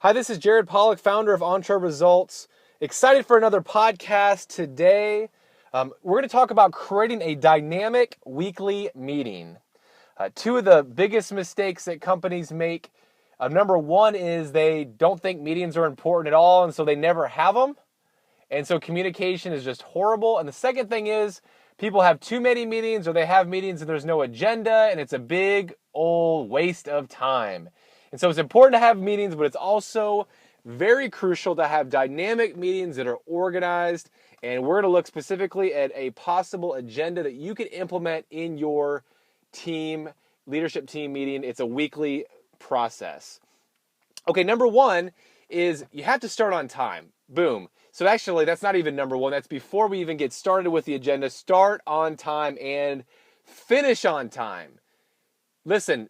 Hi, this is Jared Polak, founder of Entre Results. Excited for another podcast today. We're going to talk about creating a dynamic weekly meeting. Two of the biggest mistakes that companies make. Number one is they don't think meetings are important at all, and so they never have them. And so communication is just horrible. And the second thing is people have too many meetings, or they have meetings and there's no agenda, and it's a big old waste of time. And so it's important to have meetings, but it's also very crucial to have dynamic meetings that are organized. And we're going to look specifically at a possible agenda that you can implement in your team, leadership team meeting. It's a weekly process. Okay, number one is you have to start on time. Boom. So actually, that's not even number one. That's before we even get started with the agenda. Start on time and finish on time. Listen,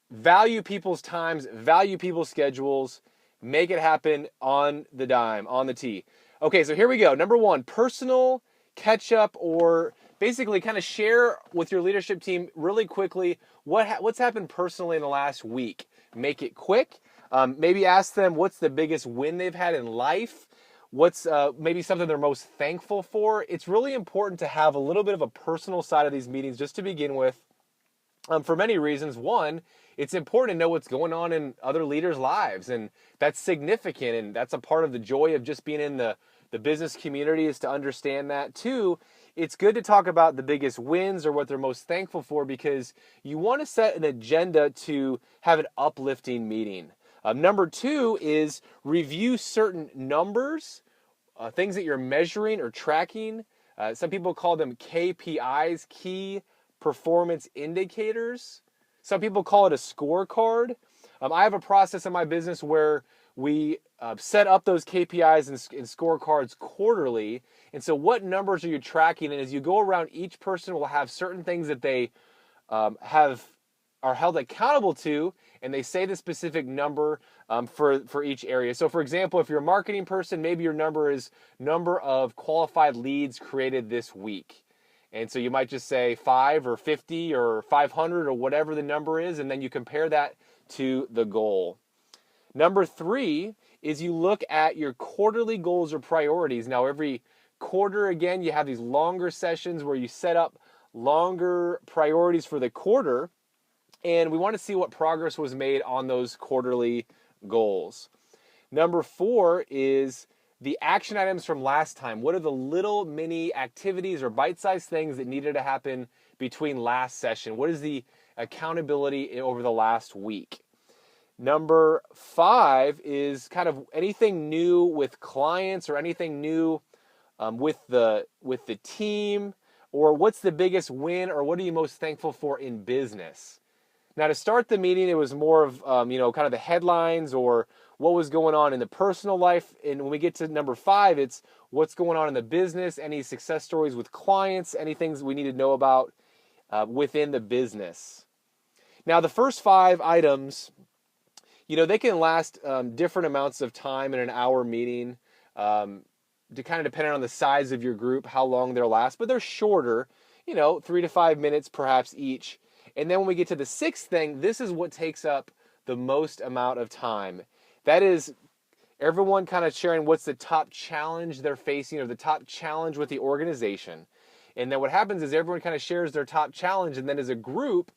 value people's times, value people's schedules, make it happen on the dime, on the tee. Okay, so here we go. Number one, personal catch up, or basically kind of share with your leadership team really quickly what's happened personally in the last week. Make it quick. Maybe ask them what's the biggest win they've had in life. What's maybe something they're most thankful for. It's really important to have a little bit of a personal side of these meetings just to begin with, for many reasons. One, it's important to know what's going on in other leaders' lives, and that's significant, and that's a part of the joy of just being in the business community, is to understand that. Two, it's good to talk about the biggest wins or what they're most thankful for, because you want to set an agenda to have an uplifting meeting. Number two is review certain numbers, things that you're measuring or tracking. Some people call them KPIs, key performance indicators. Some people call it a scorecard. I have a process in my business where we set up those KPIs and scorecards quarterly. And so what numbers are you tracking? And as you go around, each person will have certain things that they are held accountable to, and they say the specific number for each area. So for example, if you're a marketing person, maybe your number is number of qualified leads created this week. And so you might just say 5 or 50 or 500 or whatever the number is, and then you compare that to the goal. Number three is you look at your quarterly goals or priorities. Now every quarter, again, you have these longer sessions where you set up longer priorities for the quarter. And we want to see what progress was made on those quarterly goals. Number four is the action items from last time. What are the little mini activities or bite-sized things that needed to happen between last session? What is the accountability over the last week? Number five is kind of anything new with clients or anything new with the team, or what's the biggest win, or what are you most thankful for in business? Now, to start the meeting, it was more of, kind of the headlines or what was going on in the personal life. And when we get to number five, it's what's going on in the business, any success stories with clients, any things we need to know about within the business. Now, the first five items, they can last different amounts of time in an hour meeting, to kind of depending on the size of your group, how long they'll last. But they're shorter, 3 to 5 minutes perhaps each. And then when we get to the sixth thing, this is what takes up the most amount of time. That is everyone kind of sharing what's the top challenge they're facing, or the top challenge with the organization. And then what happens is everyone kind of shares their top challenge, and then as a group,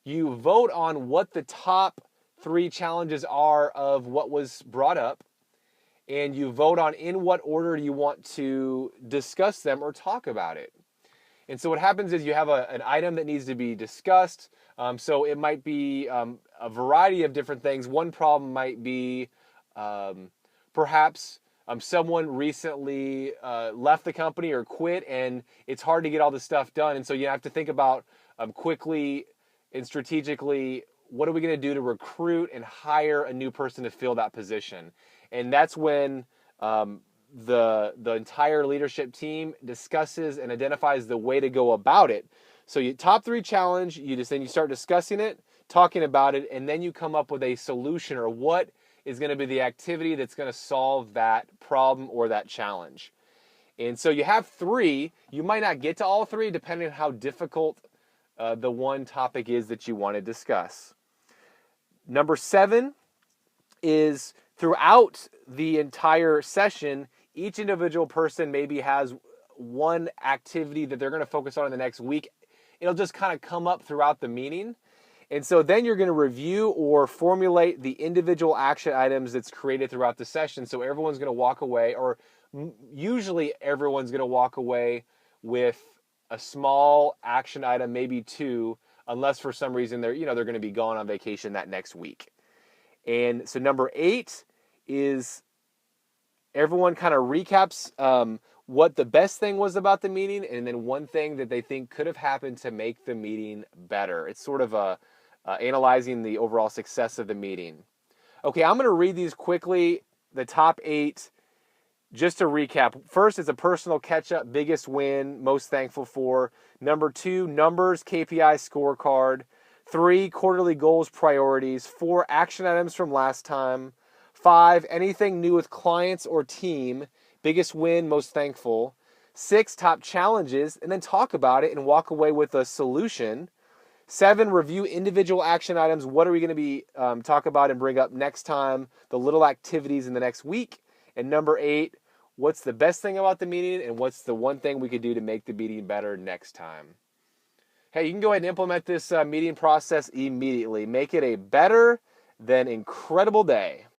you vote on what the top 3 challenges are of what was brought up, and you vote on in what order you want to discuss them or talk about it. And so what happens is you have an item that needs to be discussed. So it might be a variety of different things. One problem might be perhaps someone recently left the company or quit, and it's hard to get all this stuff done. And so you have to think about quickly and strategically, what are we going to do to recruit and hire a new person to fill that position? And that's when the entire leadership team discusses and identifies the way to go about it. So you top 3 challenge, then you start discussing it, talking about it, and then you come up with a solution, or what is going to be the activity that's going to solve that problem or that challenge. And so you have 3. You might not get to all 3 depending on how difficult the one topic is that you want to discuss. Number 7 is throughout the entire session, each individual person maybe has one activity that they're going to focus on in the next week. It'll just kind of come up throughout the meeting. And so then you're going to review or formulate the individual action items that's created throughout the session. So everyone's going to walk away, or usually everyone's going to walk away with a small action item, maybe two, unless for some reason they're going to be gone on vacation that next week. And so number 8 is everyone kind of recaps what the best thing was about the meeting, and then one thing that they think could have happened to make the meeting better. It's sort of analyzing the overall success of the meeting. Okay, I'm going to read these quickly, the top 8, just to recap. First, it's a personal catch-up, biggest win, most thankful for. Number 2, numbers, KPI scorecard. 3, quarterly goals, priorities. 4, action items from last time. 5, anything new with clients or team, biggest win, most thankful. 6, top challenges, and then talk about it and walk away with a solution. 7, review individual action items. What are we going to be talk about and bring up next time? The little activities in the next week. And number 8, what's the best thing about the meeting and what's the one thing we could do to make the meeting better next time? Hey, you can go ahead and implement this meeting process immediately. Make it a better than incredible day.